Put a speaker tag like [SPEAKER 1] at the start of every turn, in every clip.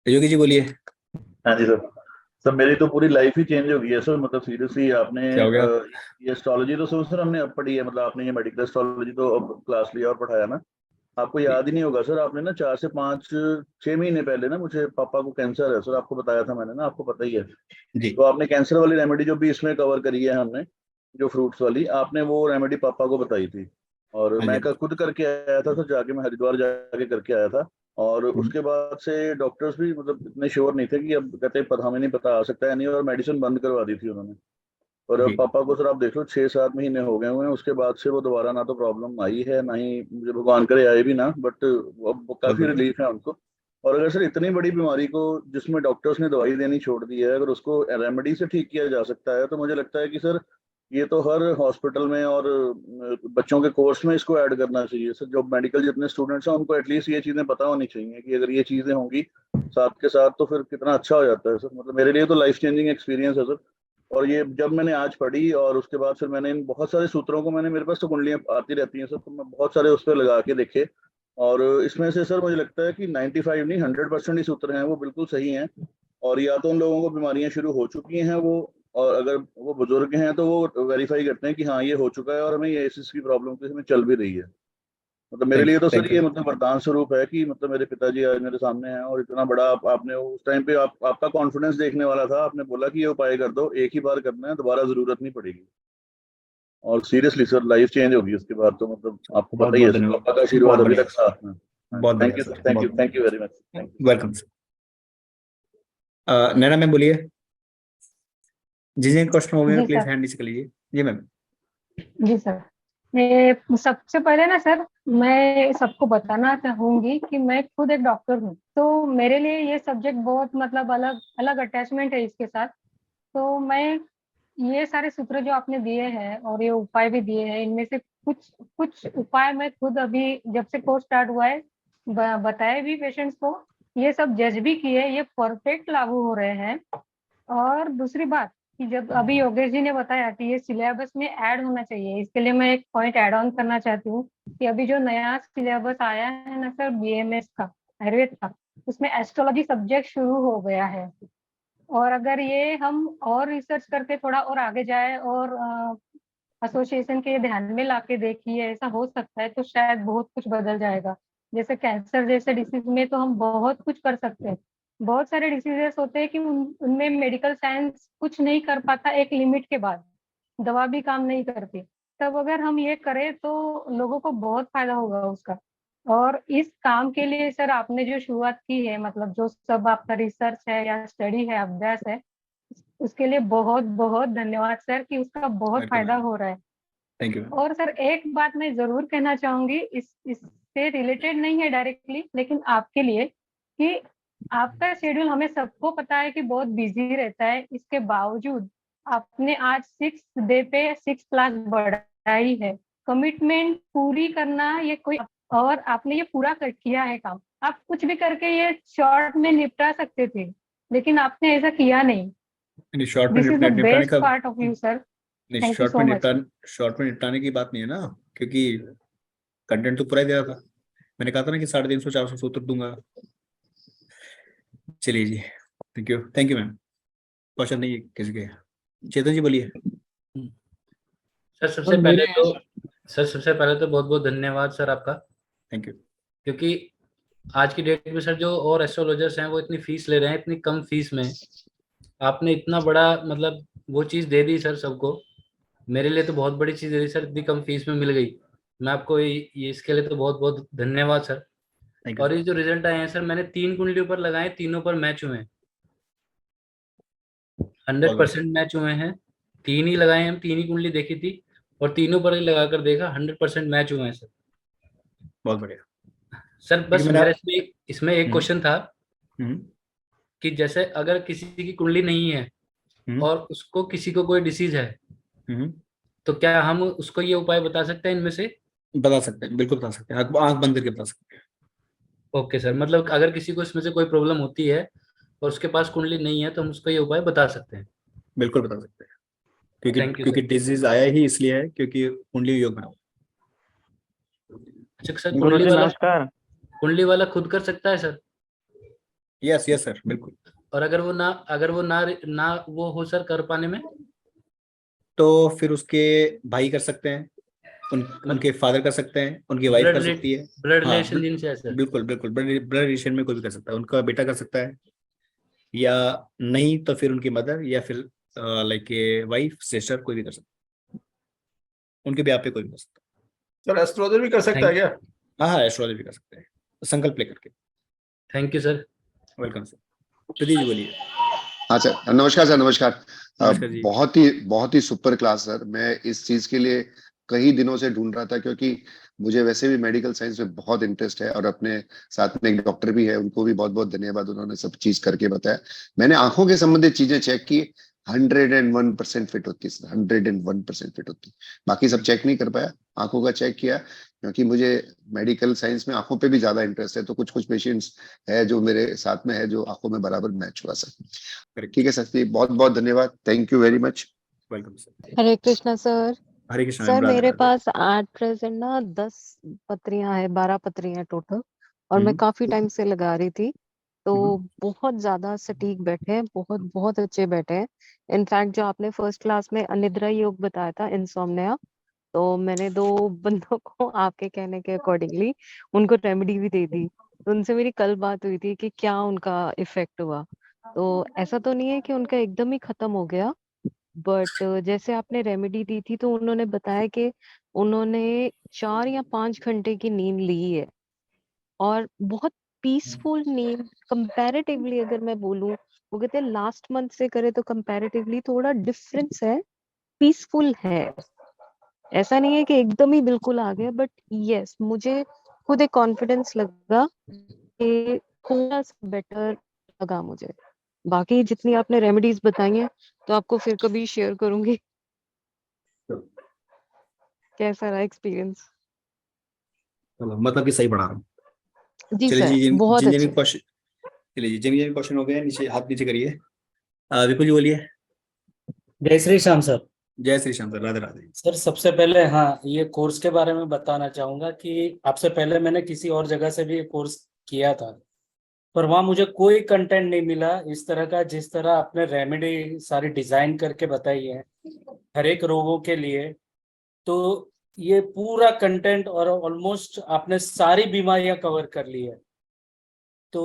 [SPEAKER 1] योगी जी बोलिए।
[SPEAKER 2] हाँ जी sir. Sir मेरी तो पूरी लाइफ ही चेंज हो गई है सर, मतलब सीरियसली आपने
[SPEAKER 1] क्या हो गया?
[SPEAKER 2] ये एस्ट्रोलॉजी तो सर हमने अब पढ़ी है, मतलब आपने ये मेडिकल एस्ट्रोलॉजी तो अब क्लास लिया और पढ़ाया ना। आपको
[SPEAKER 1] जी।
[SPEAKER 2] याद ही नहीं होगा सर, आपने ना 4 से 5 6 महीने पहले ना मुझे, पापा को कैंसर है सर, आपको बताया था मैंने ना, आपको पता ही है।
[SPEAKER 1] जी।
[SPEAKER 2] तो आपने कैंसर वाली रेमेडी जो भी इसमें कवर करी है हमने, जो फ्रूट्स वाली, आपने वो रेमेडी पापा को बताई थी। और
[SPEAKER 1] हाँ जी।
[SPEAKER 2] मैं का खुद करके आया था सर, जाके मैं हरिद्वार जाके करके आया था। और
[SPEAKER 1] हम्म,
[SPEAKER 2] उसके बाद से डॉक्टर्स भी मतलब इतने श्योर नहीं थे कि अब कहते पता हमें नहीं पता आ सकता है नहीं, और मेडिसिन बंद करवा दी थी उन्होंने। और अब
[SPEAKER 1] जी।
[SPEAKER 2] पापा को सर आप देख लो 6 7 महीने हो गए हुए हैं, उसके बाद से वो दोबारा ना तो प्रॉब्लम आई है ना ही मुझे भगवान करे आए भी ना, बट अब
[SPEAKER 1] बहुत
[SPEAKER 2] काफी
[SPEAKER 1] बढ़िया।
[SPEAKER 2] रिलीफ है उनको। और अगर सर इतनी बड़ी बीमारी को जिसमें डॉक्टर्स ने दवाई देनी छोड़ दी है, अगर उसको रेमेडी से ठीक किया जा सकता है, तो मुझे लगता है कि सर ये तो हर हॉस्पिटल में और बच्चों के कोर्स में इसको ऐड करना चाहिए सर। जो मेडिकल जितने स्टूडेंट्स हैं उनको एटलीस्ट ये चीजें पता होनी चाहिए कि अगर ये चीजें होंगी साथ के साथ तो फिर कितना अच्छा हो जाता है सर। मतलब मेरे लिए तो लाइफ चेंजिंग एक्सपीरियंस है सर। और ये जब मैंने आज पढ़ी और उसके बाद फिर मैंने इन बहुत सारे सूत्रों को, मैंने, मेरे पास तो कुंडलियां आती रहती हैं सर, तो मैं बहुत सारे उस पर लगा के देखे। और इसमें से सर मुझे लगता है कि 95 नहीं 100% ही सूत्र हैं वो बिल्कुल सही हैं। और या तो उन लोगों को बीमारियां शुरू हो चुकी हैं वो, और अगर वो बुजुर्ग हैं तो वो वेरीफाई करते हैं कि हाँ ये हो चुका है और हमें ये इसकी प्रॉब्लम तो हमें चल भी रही है। मतलब मेरे
[SPEAKER 1] थैंक
[SPEAKER 2] लिए
[SPEAKER 1] यू,
[SPEAKER 2] तो सर
[SPEAKER 1] थैंक यू।
[SPEAKER 2] ये मतलब वरदान स्वरूप है कि मतलब मेरे पिताजी आज मेरे सामने हैं, और इतना बड़ा आपने उस टाइम पे आपका कॉन्फिडेंस देखने वाला था, आपने बोला कि ये उपाय कर दो, एक ही बार करना है, दोबारा जरूरत नहीं पड़ेगी। और सीरियसली सर लाइफ चेंज होगी उसके बाद तो, मतलब आपको
[SPEAKER 1] बहुत
[SPEAKER 2] पता ही है
[SPEAKER 1] बहुत
[SPEAKER 2] सर,
[SPEAKER 1] धन्यवाद।
[SPEAKER 2] पापा का आशीर्वाद
[SPEAKER 1] बहुत
[SPEAKER 2] अभी
[SPEAKER 1] बढ़िया।
[SPEAKER 2] तक साथ में। हाँ जी,
[SPEAKER 1] बहुत
[SPEAKER 2] थैंक
[SPEAKER 1] बढ़िया
[SPEAKER 2] you
[SPEAKER 1] sir,
[SPEAKER 2] sir, thank you,
[SPEAKER 1] बहुत
[SPEAKER 2] thank you very much, thank you.
[SPEAKER 1] Welcome sir. Naina ma'am बोलिए। जिन क्वेश्चन हो गए
[SPEAKER 3] जी
[SPEAKER 1] प्लीज
[SPEAKER 3] सर।
[SPEAKER 1] हैंड नीचे कर लीजिए। जी मैम।
[SPEAKER 3] जी सर। मैं सबसे पहले ना सर, मैं सबको बताना चाहूंगी कि मैं खुद एक डॉक्टर हूँ, तो मेरे लिए ये सब्जेक्ट बहुत मतलब अलग अलग अटैचमेंट है इसके साथ। तो मैं ये सारे सूत्र जो आपने दिए हैं और ये उपाय भी दिए हैं, इनमें से कुछ कुछ उपाय मैं खुद अभी जब से कोर्स स्टार्ट हुआ है बताए भी पेशेंट्स को, ये सब जज भी किए, ये परफेक्ट लागू हो रहे हैं। और दूसरी बात कि जब अभी योगेश जी ने बताया कि ये सिलेबस में ऐड होना चाहिए, इसके लिए मैं एक पॉइंट ऐड ऑन करना चाहती हूँ कि अभी जो नया सिलेबस आया है ना सर, बीएमएस का, आयुर्वेद का, उसमें एस्ट्रोलॉजी सब्जेक्ट शुरू हो गया है। और अगर ये हम और रिसर्च करके थोड़ा और आगे जाए और एसोसिएशन के ध्यान में लाके देखिए, ऐसा हो सकता है तो शायद बहुत कुछ बदल जाएगा। जैसे कैंसर जैसे डिसीज में तो हम बहुत कुछ कर सकते हैं। बहुत सारे डिसीजेस होते हैं कि उनमें मेडिकल साइंस कुछ नहीं कर पाता, एक लिमिट के बाद दवा भी काम नहीं करती। तब अगर हम ये करें तो लोगों को बहुत फायदा होगा उसका। और इस काम के लिए सर आपने जो शुरुआत की है, मतलब जो सब आपका रिसर्च है या स्टडी है, अभ्यास है, उसके लिए बहुत बहुत धन्यवाद सर कि उसका बहुत
[SPEAKER 1] वेलकम
[SPEAKER 3] फायदा
[SPEAKER 1] मैम।
[SPEAKER 3] हो रहा है।
[SPEAKER 1] Thank you ma'am.
[SPEAKER 3] और सर एक बात मैं जरूर कहना चाहूंगी, इस इससे रिलेटेड नहीं है डायरेक्टली, लेकिन आपके लिए, कि आपका शेड्यूल हमें सबको पता है कि बहुत बिजी रहता है, इसके बावजूद आपने आज 6 डे पे 6 क्लास बढ़ाई है। कमिटमेंट पूरी करना ये कोई, और आपने ये पूरा किया है काम। आप कुछ भी करके ये शॉर्ट में निपटा सकते थे, लेकिन आपने ऐसा किया नहीं।
[SPEAKER 1] नहीं, शॉर्ट में
[SPEAKER 3] दिस इज द
[SPEAKER 1] निपटाने
[SPEAKER 3] बेस्ट
[SPEAKER 1] का
[SPEAKER 3] पार्ट ऑफ यू सर।
[SPEAKER 1] नहीं,
[SPEAKER 3] thank you so much.
[SPEAKER 1] Short में निपटाने की बात नहीं है ना, क्योंकि कंटेंट तो पूरा ही दिया था। मैंने कहा था ना कि 350 400 सूत्र दूंगा। चलिए जी। Thank you ma'am. क्वेश्चन नहीं है किसी के। चेतन जी बोलिए।
[SPEAKER 4] सर
[SPEAKER 5] और
[SPEAKER 4] सबसे पहले
[SPEAKER 5] मेरे
[SPEAKER 4] तो सर सबसे पहले तो बहुत बहुत धन्यवाद सर आपका।
[SPEAKER 1] Thank you.
[SPEAKER 4] क्योंकि आज की डेट में सर जो और एस्ट्रोलॉजर्स हैं वो इतनी फीस ले रहे हैं, इतनी कम फीस में आपने इतना बड़ा मतलब वो चीज़ दे दी सर सबको। मेरे लिए तो बहुत बड़ी चीज़ दे दी सर, इतनी कम फीस में मिल गई। मैं आपको ये इसके लिए तो बहुत बहुत धन्यवाद सर।
[SPEAKER 1] थैंक यू
[SPEAKER 4] और
[SPEAKER 1] सर।
[SPEAKER 4] ये जो रिजल्ट आए हैं सर, मैंने 3 कुंडली पर लगाए, तीनों पर मैच हुए हैं, हंड्रेड
[SPEAKER 1] बहुत बढ़िया।
[SPEAKER 4] परसेंट मैच हुए हैं। तीन ही लगाए हैं, हम तीन ही कुंडली देखी थी और तीनों पर ही लगा कर देखा, 100% मैच हुए हैं सर।
[SPEAKER 1] बहुत बढ़िया।
[SPEAKER 4] सर
[SPEAKER 1] देखिए
[SPEAKER 4] बस
[SPEAKER 1] मैंने
[SPEAKER 4] मेरे इसमें इसमें एक
[SPEAKER 1] हम्म
[SPEAKER 4] क्वेश्चन था
[SPEAKER 1] हम्म
[SPEAKER 4] कि जैसे अगर किसी की कुंडली नहीं है
[SPEAKER 1] हम्म
[SPEAKER 4] और उसको किसी को कोई डिसीज है,
[SPEAKER 1] हम्म
[SPEAKER 4] तो क्या हम उसको ये उपाय बता सकते हैं इनमें से?
[SPEAKER 1] बता सकते हैं, बिल्कुल बता सकते हैं, आंख बंद करके बता सकते हैं।
[SPEAKER 4] ओके सर, मतलब अगर किसी को इसमें से कोई प्रॉब्लम होती है और उसके पास कुंडली नहीं है तो हम उसको ये उपाय बता सकते हैं।
[SPEAKER 1] बिल्कुल बता सकते हैं, क्योंकि
[SPEAKER 4] थैंक यू
[SPEAKER 1] क्योंकि
[SPEAKER 4] सर।
[SPEAKER 1] डिजीज आया ही इसलिए है क्योंकि कुंडली योग बना हुआ
[SPEAKER 4] अच्छा सर,
[SPEAKER 5] गुरुजी नमस्कार।
[SPEAKER 4] कुंडली वाला खुद कर सकता है सर?
[SPEAKER 1] यस यस सर, बिल्कुल।
[SPEAKER 4] और अगर वो ना वो हो सर कर पाने में,
[SPEAKER 1] तो फिर उसके भाई कर सकते हैं, उनके फादर कर सकते हैं, उनकी वाइफ कर सकती है।
[SPEAKER 4] ब्लड
[SPEAKER 1] हाँ
[SPEAKER 4] रिलेशन जिनसे है सर।
[SPEAKER 1] बिल्कुल बिल्कुल, ब्लड रिलेशन में कोई भी कर सकता है, उनका बेटा कर सकता है, या नहीं तो फिर उनकी मदर, या फिर लाइक वाइफ सिस्टर, कोई भी कर सकता है, उनके ब्याह पे कोई भी कर सकता
[SPEAKER 5] सर एस्ट्रोलॉजर भी कर सकता है
[SPEAKER 4] थैंक
[SPEAKER 5] क्या?
[SPEAKER 1] है। हाँ हाँ, एस्ट्रोलॉजी भी कर सकते हैं, संकल्प लेकर के।
[SPEAKER 4] Thank you sir.
[SPEAKER 1] Welcome sir. Pradeep ji बोलिए।
[SPEAKER 6] हाँ सर, नमस्कार सर, नमस्कार।
[SPEAKER 1] नमस्कार जी।
[SPEAKER 6] बहुत ही सुपर क्लास सर। मैं इस चीज के लिए कई दिनों से ढूंढ रहा था, क्योंकि मुझे वैसे भी मेडिकल साइंस में बहुत इंटरेस्ट है, और अपने साथ में एक डॉक्टर भी है, उनको भी बहुत बहुत धन्यवाद, उन्होंने सब चीज करके बताया। मैंने आंखों के संबंधित चीजें चेक की, 101% फिट होती है, 101% फिट होती। बाकी सब चेक नहीं कर पाया, आंखों का चेक किया, क्योंकि मुझे मेडिकल साइंस में आंखों पे भी ज्यादा इंटरेस्ट है। तो कुछ कुछ पेशेंट्स है जो मेरे साथ में है, जो आंखों में बराबर मैच हुआ सर। ठीक है सर, बहुत बहुत धन्यवाद, thank you very much.
[SPEAKER 1] Welcome sir.
[SPEAKER 7] Hare Krishna sir.
[SPEAKER 1] Hare Krishna
[SPEAKER 7] sir
[SPEAKER 1] ma'am, Radhe
[SPEAKER 7] मेरे
[SPEAKER 1] राधे।
[SPEAKER 7] पास एट प्रेजेंट ना 10 पत्रियां है, 12 पत्रियां टोटल, और मैं काफी टाइम से लगा रही थी। तो बहुत ज्यादा सटीक बैठे हैं, बहुत बहुत अच्छे बैठे हैं। इनफैक्ट जो आपने फर्स्ट क्लास में अनिद्रा योग बताया था, इंसोम्निया, तो मैंने 2 बंदों को आपके कहने के अकॉर्डिंगली उनको रेमेडी भी दे दी। तो उनसे मेरी कल बात हुई थी कि क्या उनका इफेक्ट हुआ। तो ऐसा तो नहीं है कि उनका एकदम ही खत्म हो गया, बट जैसे आपने रेमेडी दी थी तो उन्होंने बताया कि उन्होंने 4 या 5 घंटे की नींद ली है, और बहुत पीसफुल नींद। कंपैरेटिवली अगर मैं बोलूं, वो कहते हैं लास्ट मंथ से करे तो कंपैरेटिवली थोड़ा डिफरेंस है, पीसफुल है। ऐसा नहीं है कि एकदम ही बिल्कुल आ गया, बट यस, मुझे खुद एक कॉन्फिडेंस लगा कि थोड़ा सा बेटर लगा मुझे। बाकी जितनी आपने रेमेडीज बताई हैं तो आपको फिर कभी शेयर करूंगी कैसा रहा एक्सपीरियंस।
[SPEAKER 1] चलो, मतलब कि सही पढ़ा रहा हूँ।
[SPEAKER 7] जी
[SPEAKER 1] चलिए
[SPEAKER 7] सर,
[SPEAKER 1] जी,
[SPEAKER 7] बहुत
[SPEAKER 1] जिन जिन
[SPEAKER 7] अच्छे।
[SPEAKER 1] क्वेश्चन, चलिए जी, जिन जिन क्वेश्चन हो गए हैं, नीचे हाथ नीचे करिए। विपुल जी बोलिए।
[SPEAKER 8] जय श्री श्याम सर।
[SPEAKER 1] जय श्री श्याम सर, राधे राधे।
[SPEAKER 8] सर सबसे पहले हाँ, ये कोर्स के बारे में बताना चाहूंगा कि आपसे पहले मैंने किसी और जगह से भी ये कोर्स किया था, पर वहाँ मुझे कोई कंटेंट नहीं मिला इस तरह का, जिस तरह आपने रेमेडी सारी डिजाइन करके बताई है हर एक रोगों के लिए। तो ये पूरा कंटेंट और ऑलमोस्ट आपने सारी बीमारियां कवर कर ली है। तो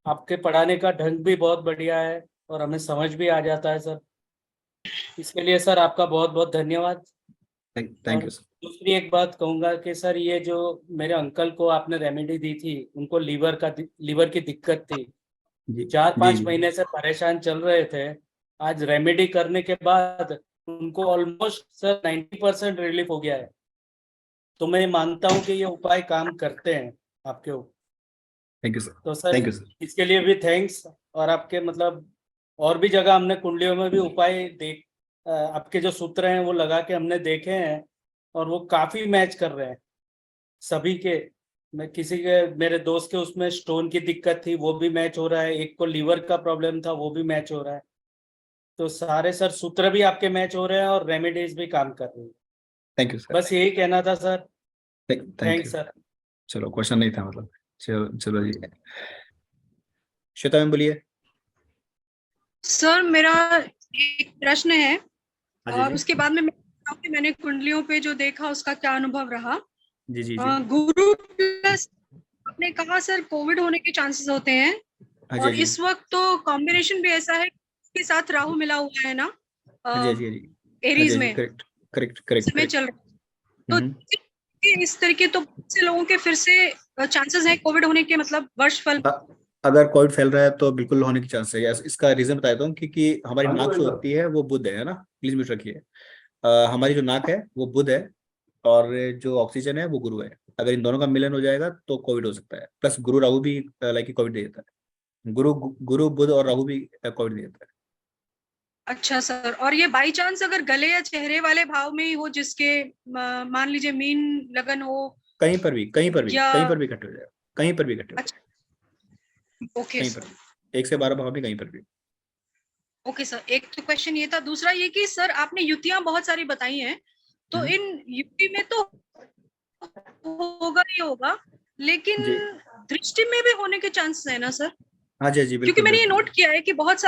[SPEAKER 8] आपके पढ़ाने का ढंग भी बहुत बढ़िया है और हमें समझ भी आ जाता है सर। इसके लिए सर आपका बहुत बहुत धन्यवाद।
[SPEAKER 1] थैंक
[SPEAKER 8] और
[SPEAKER 1] यू सर।
[SPEAKER 8] दूसरी एक बात कहूंगा कि सर ये जो मेरे अंकल को आपने रेमेडी दी थी, उनको लीवर की दिक्कत थी,
[SPEAKER 1] जी
[SPEAKER 8] 4-5
[SPEAKER 1] जी।
[SPEAKER 8] महीने से परेशान चल रहे थे। आज रेमेडी करने के बाद उनको ऑलमोस्ट सर 90% रिलीफ हो गया है। तो मैं मानता हूँ कि ये उपाय काम करते हैं आपके ऊपर।
[SPEAKER 1] Thank you sir.
[SPEAKER 8] तो सर
[SPEAKER 1] थैंक यू सर।
[SPEAKER 8] इसके लिए भी थैंक्स। और आपके मतलब और भी जगह हमने कुंडलियों में भी उपाय देख आपके जो सूत्र हैं वो लगा के हमने देखे हैं, और वो काफी मैच कर रहे हैं सभी के। मैं किसी के मेरे दोस्त के उसमें स्टोन की दिक्कत थी, वो भी मैच हो रहा है, एक को लीवर का प्रॉब्लम था, वो भी मैच हो रहा है। तो सारे सर सूत्र भी आपके मैच हो रहे हैं और रेमेडीज भी काम कर रही है।
[SPEAKER 1] Thank you sir.
[SPEAKER 8] बस यही कहना था sir.
[SPEAKER 1] Thank
[SPEAKER 8] thanks
[SPEAKER 1] you.
[SPEAKER 8] Sir.
[SPEAKER 1] चलो, क्वेश्चन नहीं था मतलब। चलो चलो जी, श्वेता मैम बोलिए।
[SPEAKER 9] सर मेरा एक प्रश्न है,
[SPEAKER 1] हाँ जी
[SPEAKER 9] और
[SPEAKER 1] जी।
[SPEAKER 9] उसके बाद में मैं बताऊं कि मैंने कुंडलियों पे जो देखा उसका क्या अनुभव रहा।
[SPEAKER 1] जी जी जी।
[SPEAKER 9] गुरु प्लस आपने कहा सर कोविड होने के चांसेस होते हैं,
[SPEAKER 1] हाँ जी
[SPEAKER 9] और
[SPEAKER 1] जी।
[SPEAKER 9] इस वक्त तो कॉम्बिनेशन भी ऐसा है के साथ राहु मिला हुआ है ना,
[SPEAKER 1] हाँ जी हाँ जी हाँ जी। हाँ
[SPEAKER 9] एरीज
[SPEAKER 1] जी
[SPEAKER 9] में
[SPEAKER 1] करेक्ट करेक्ट करेक्ट
[SPEAKER 9] समय
[SPEAKER 1] करेक्ट।
[SPEAKER 9] चल रहा है। तो इस तरीके तो बहुत से लोगों के फिर से चांसेस है कोविड होने के, मतलब वर्षफल।
[SPEAKER 1] अगर कोविड फैल रहा है तो बिल्कुल होने की चांस है। इसका रीजन बताता हूँ, क्योंकि हमारी नाक जो होती है वो बुध है ना, प्लीज म्यूट रखिए। हमारी जो नाक है वो बुध है, और जो ऑक्सीजन है वो गुरु है। अगर इन दोनों का मिलन हो जाएगा तो कोविड हो सकता है। प्लस गुरु राहु भी लाइक कोविड दे देता है। गुरु बुध और राहु भी कोविड दे देता है।
[SPEAKER 9] अच्छा सर, और ये बाई चांस अगर गले या चेहरे वाले भाव में ही हो, जिसके मान लीजिए मीन लगन हो,
[SPEAKER 1] कहीं पर भी कहीं पर भी
[SPEAKER 9] या
[SPEAKER 1] कहीं पर भी इकट्ठे हो जाएगा, कहीं पर भी इकट्ठे हो
[SPEAKER 9] अच्छा,
[SPEAKER 1] जाएगा,
[SPEAKER 9] ओके
[SPEAKER 1] कहीं
[SPEAKER 9] सर।
[SPEAKER 1] पर भी 1 से 12 भाव में कहीं पर भी।
[SPEAKER 9] ओके सर, एक तो क्वेश्चन ये था। दूसरा ये कि सर आपने युतियां बहुत सारी बताई हैं, तो इन युति में तो होगा ही होगा, लेकिन
[SPEAKER 1] जी
[SPEAKER 9] दृष्टि में भी होने के चांसेस है ना सर?
[SPEAKER 1] हाँ जी जी
[SPEAKER 9] क्योंकि
[SPEAKER 1] बिल्कुल
[SPEAKER 9] मैंने ये
[SPEAKER 1] बिल्कुल।
[SPEAKER 9] नोट किया है कि बहुत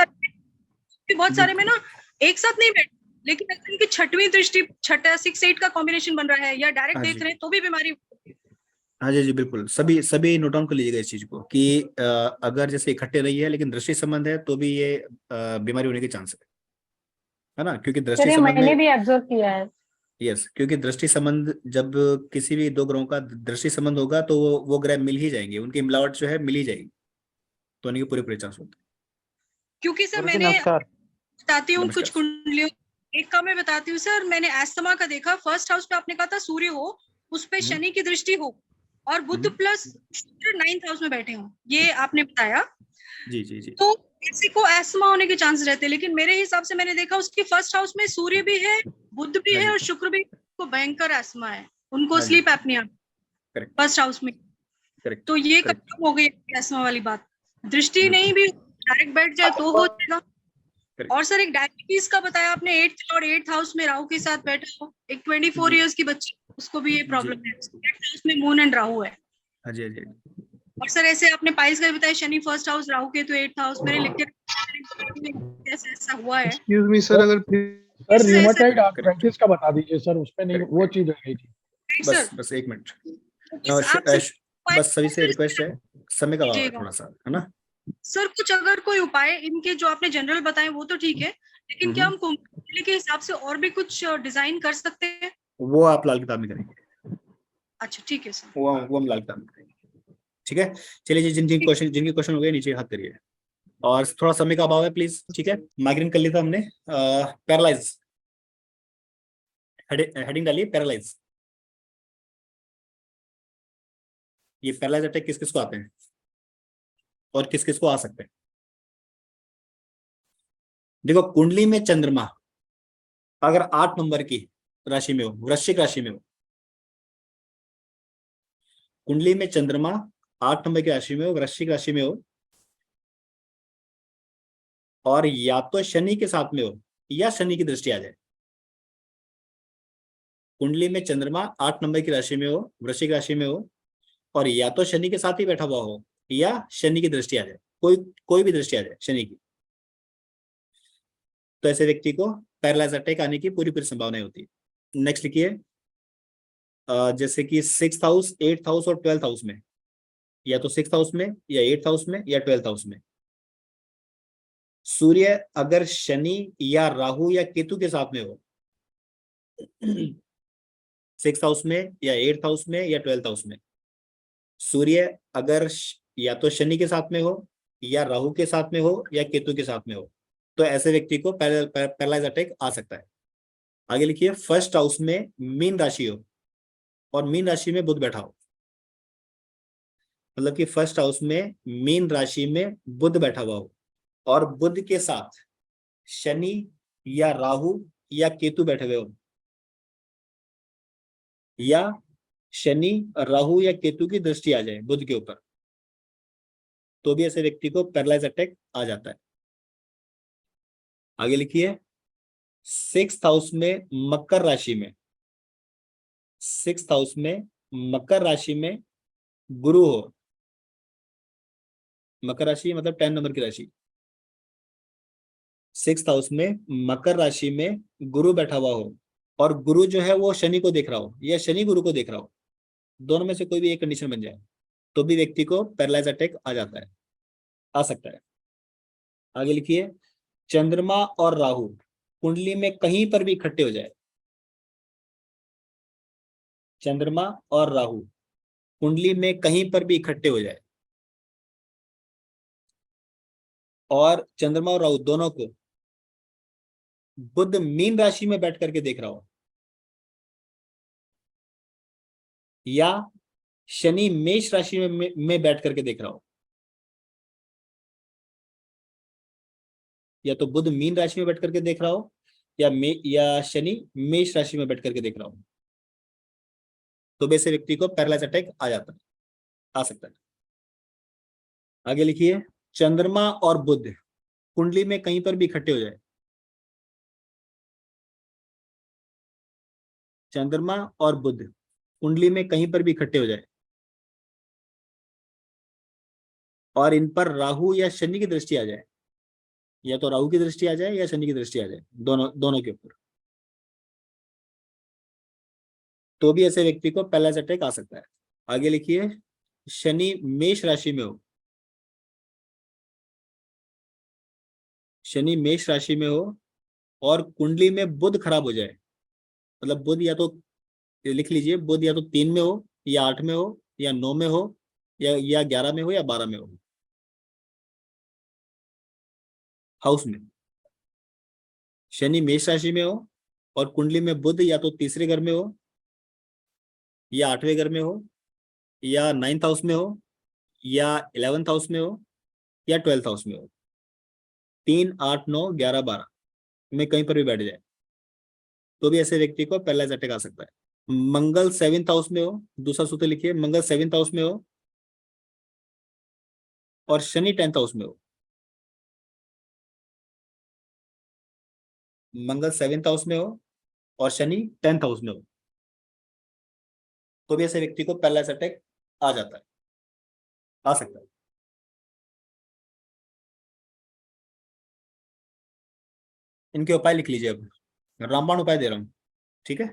[SPEAKER 9] सारे में ना एक साथ नहीं बैठ, लेकिन अगर उनकी छठवीं दृष्टि, छठा 6-8 का कॉम्बिनेशन बन रहा है या डायरेक्ट
[SPEAKER 1] हाँ
[SPEAKER 9] देख
[SPEAKER 1] जी
[SPEAKER 9] रहे हैं तो भी बीमारी होती है।
[SPEAKER 1] हाँ जी जी बिल्कुल, सभी सभी नोट डाउन कर लीजिएगा इस चीज को कि अगर जैसे इकट्ठे नहीं है लेकिन दृष्टि संबंध है तो भी ये बीमारी होने के चांस है ना, क्योंकि
[SPEAKER 3] सर
[SPEAKER 1] दृष्टि
[SPEAKER 3] ये
[SPEAKER 1] संबंध
[SPEAKER 3] मैंने
[SPEAKER 1] में,
[SPEAKER 3] भी ऑब्जर्व किया है।
[SPEAKER 1] यस, क्योंकि दृष्टि संबंध जब किसी भी दो ग्रहों का दृष्टि संबंध होगा तो वो ग्रह मिल ही जाएंगे, उनकी मिलावट जो है मिल ही जाएगी, तो होने के पूरे पूरे चांस होते
[SPEAKER 9] क्योंकि सर
[SPEAKER 5] गुरु जी
[SPEAKER 9] मैंने
[SPEAKER 5] नमस्कार।
[SPEAKER 9] बताती
[SPEAKER 1] हैं।
[SPEAKER 9] हूँ
[SPEAKER 1] नमस्कार
[SPEAKER 9] कुछ
[SPEAKER 1] सर।
[SPEAKER 9] कुंडलियों, एक का मैं बताती हूँ सर, मैंने एस्थमा का देखा, फर्स्ट हाउस पे आपने कहा था सूर्य हो, उस पे
[SPEAKER 1] हम्म,
[SPEAKER 9] शनि की दृष्टि हो और बुध
[SPEAKER 1] हम्म,
[SPEAKER 9] प्लस शुक्र 9th हाउस में बैठे हो, ये आपने बताया।
[SPEAKER 1] जी जी जी
[SPEAKER 9] तो किसी को एस्थमा होने के चांस रहते हैं, लेकिन मेरे हिसाब से मैंने देखा उसकी फर्स्ट हाउस में सूर्य भी है, बुध भी
[SPEAKER 1] हाँ
[SPEAKER 9] है
[SPEAKER 1] जी
[SPEAKER 9] और शुक्र भी, को भयंकर एस्थमा है, उनको
[SPEAKER 1] हाँ जी
[SPEAKER 9] sleep apnoea
[SPEAKER 1] correct
[SPEAKER 9] first house में।
[SPEAKER 1] करेक्ट
[SPEAKER 9] तो ये
[SPEAKER 1] करेक्ट
[SPEAKER 9] कंफर्म हो गई एस्थमा वाली बात। दृष्टि
[SPEAKER 1] बिल्कुल
[SPEAKER 9] नहीं भी डायरेक्ट बैठ जाए तो हो जाएगा।
[SPEAKER 1] करेक्ट।
[SPEAKER 9] और सर एक डायबिटीज का बताया आपने, 8th और 8th हाउस में राहु के साथ बैठा हो, एक 24
[SPEAKER 1] जी
[SPEAKER 9] इयर्स की बच्ची, उसको भी ये
[SPEAKER 1] जी
[SPEAKER 9] प्रॉब्लम है, 8th हाउस में मून एंड राहु है।
[SPEAKER 1] हाँ जी हाँ जी हाँ जी।
[SPEAKER 9] और सर ऐसे आपने पाइल्स का भी बताया, शनि फर्स्ट हाउस, राहु के तो 8th हाउस, मैंने लिख के ऐसा ऐसा हुआ है।
[SPEAKER 6] एक्सक्यूज मी सर, अगर
[SPEAKER 10] सर
[SPEAKER 9] ऐसे ऐसे
[SPEAKER 10] रियोमेटॉइड
[SPEAKER 1] करेक्ट
[SPEAKER 10] आर्थराइटिस का बता दीजिए सर, उस पे नहीं,
[SPEAKER 1] करेक्ट
[SPEAKER 10] वो चीज रह गई थी।
[SPEAKER 1] बस
[SPEAKER 9] सर
[SPEAKER 1] बस एक मिनट।
[SPEAKER 9] तो आप सर
[SPEAKER 1] बस सभी से रिक्वेस्ट है, समय का अभाव है
[SPEAKER 9] दीजिएगा
[SPEAKER 1] थोड़ा सा, है ना।
[SPEAKER 9] सर, कुछ अगर कोई उपाय इनके जो आपने जनरल बताए वो तो ठीक है, लेकिन क्या हम कुंडली के हिसाब से और भी कुछ डिजाइन कर सकते हैं?
[SPEAKER 1] वो आप लाल किताब में करेंगे,
[SPEAKER 9] अच्छा ठीक है सर।
[SPEAKER 1] वो हम लाल किताब में करेंगे। ठीक है, चलिए जी, जिनके क्वेश्चन हो गए नीचे हाथ करिए, और थोड़ा समय का अभाव है प्लीज। ठीक है, माइग्रेन कर लिया था हमने, पैरालाइज, हेडिंग डालिए पैरालाइज। ये पैरालाइज अटैक किस किस को आते हैं और किस किस को आ सकते हैं? देखो, कुंडली में चंद्रमा अगर 8 नंबर की राशि में हो, वृश्चिक राशि में हो, कुंडली में चंद्रमा 8 नंबर की राशि में हो, वृश्चिक राशि में हो, और या तो शनि के साथ में हो या शनि की दृष्टि आ जाए। कुंडली में चंद्रमा 8 नंबर की राशि में हो, वृश्चिक राशि में हो, और या तो शनि के साथ ही बैठा हुआ हो या शनि की दृष्टि आ जाए, कोई भी दृष्टि आ जाए शनि की, तो ऐसे व्यक्ति को पैरालाइज अटैक आने की पूरी पूरी संभावना होती है। नेक्स्ट लिखिए, जैसे कि 6th हाउस, 8th हाउस और 12th हाउस में, या तो 6th हाउस में या 8th हाउस में या 12th हाउस में सूर्य अगर शनि या राहु या केतु के साथ में हो, 6th हाउस में या 8th हाउस में या 12th हाउस में सूर्य अगर या तो शनि के साथ में हो या राहु के साथ में हो या केतु के साथ में हो, तो ऐसे व्यक्ति को पैरालाइज अटैक आ सकता है। आगे लिखिए, फर्स्ट हाउस में मीन राशि हो और मीन राशि में बुध बैठा हो, मतलब कि फर्स्ट हाउस में मीन राशि में बुध बैठा हुआ हो और बुध के साथ शनि या राहु या केतु बैठे हुए हो, या शनि, राहु या केतु की दृष्टि आ जाए बुध के ऊपर, तो भी ऐसे व्यक्ति को पैरालाइज अटैक आ जाता है। आगे लिखिए, 6th हाउस में मकर राशि में, 6th हाउस में मकर राशि में गुरु हो, मकर राशि मतलब 10 नंबर की राशि, 6th हाउस में मकर राशि में गुरु बैठा हुआ हो और गुरु जो है वो शनि को देख रहा हो या शनि गुरु को देख रहा हो, दोनों में से कोई भी एक कंडीशन बन जाए तो भी व्यक्ति को पैरालाइज अटैक आ जाता है, आ सकता है। आगे लिखिए, चंद्रमा और राहु कुंडली में कहीं पर भी इकट्ठे हो जाए, चंद्रमा और राहु कुंडली में कहीं पर भी इकट्ठे हो जाए, और चंद्रमा और राहु दोनों को बुध मीन राशि में बैठ करके देख रहा हो या शनि मेष राशि में बैठ करके देख रहा हो, या तो बुध मीन राशि में बैठ करके देख रहा हो या शनि मेष राशि में बैठ करके देख रहा हो, तो वैसे व्यक्ति को पैरालाइज अटैक आ जाता है, आ सकता है। आगे लिखिए, चंद्रमा और बुध कुंडली में कहीं पर भी इकट्ठे हो जाए, चंद्रमा और बुध कुंडली में कहीं पर भी इकट्ठे हो जाए और इन पर राहु या शनि की दृष्टि आ जाए, या तो राहु की दृष्टि आ जाए या शनि की दृष्टि आ जाए, दोनों के ऊपर, तो भी ऐसे व्यक्ति को पैरालाइज अटैक आ सकता है। आगे लिखिए, शनि मेष राशि में हो, शनि मेष राशि में हो और कुंडली में बुध खराब हो जाए, मतलब बुध या तो, लिख लीजिए, बुध या तो 3 में हो या 8 में हो या 9 में हो या 11 में हो या 12 में हो, हाउस में। शनि मेष राशि में हो और कुंडली में बुध या तो तीसरे घर में हो या 8वें घर में हो या 9th हाउस में हो या 11th हाउस में हो या 12th हाउस में हो, 3, 8, 9, 11, 12 में कहीं पर भी बैठ जाए, तो भी ऐसे व्यक्ति को पैरालाइज अटैक आ सकता है। मंगल 7th हाउस में हो, दूसरा सूत्र लिखिए, मंगल 7th हाउस में हो और शनि 10th हाउस में हो, मंगल 7th हाउस में हो और शनि 10th हाउस में हो, तो भी ऐसे व्यक्ति को पैरालाइज अटैक आ जाता है, आ सकता है। इनके उपाय लिख लीजिए, अब रामबाण उपाय दे रहा हूं, ठीक है।